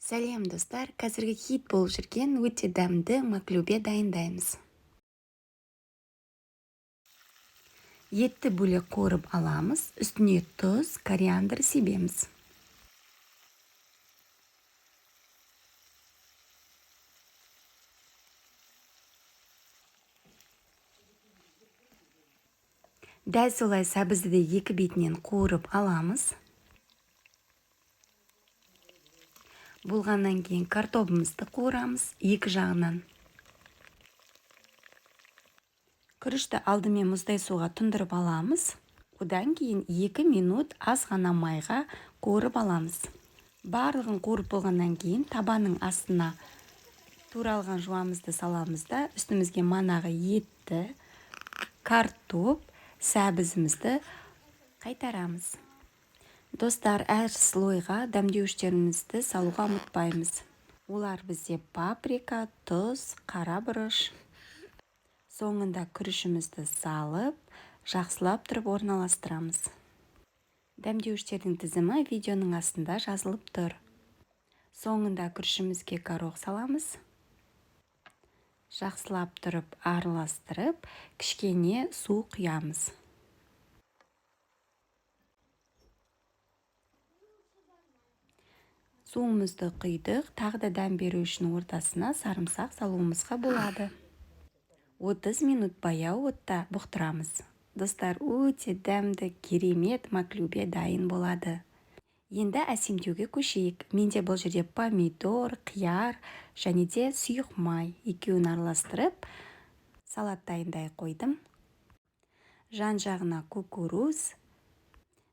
Сәлем достар, қазіргі хит болып жүрген өте дәмді маклюбе дайындаймыз. Етті бөлек қорып аламыз, үстіне тұз, кориандр себеміз. Дәл солай сәбізді де екі бетінен қуырып аламыз. Болғаннан кейін картопымызды қуырамыз екі жағынан. Күрішті алдымен мұздай суға тұндырып аламыз. Одан кейін 2 минут аз ғана майға қуырып аламыз. Барлығын қуырып болғаннан кейін табанның астына туралған жуамызды саламыз да үстімізге манағы етті, картоп, сәбізімізді қайтарамыз. Достар, әр слойға дәмдеуіштерімізді салуға ұмытпаймыз. Олар бізде паприка, тұз, қара бұрыш. Соңында күрішімізді салып, жақсылап тұрып орналастырамыз. Дәмдеуіштердің тізімі видеоның астында жазылып тұр. Соңында күрішімізге горох саламыз. Жақсылап тұрып араластырып, кішкене су құямыз. Суымызды құйдық, тағы да дәм беру үшін ортасына сарымсақ салуымызға болады. 30 минут баяу отта бұқтырамыз. Достар, өте дәмді, керемет маклюбе дайын болады. Енді әсемдеуге көшейік. Менде бұл жерде помидор, қияр және де сұйық май екеуін араластырып салат дайындай қойдым. Жан жағына кукуруз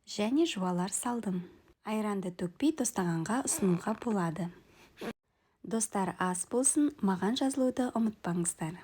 және жуалар салдым. Айранды төкпей тостағанға ұсынуға болады. Достар, ас болсын, маған жазылуды ұмытпаңыздар.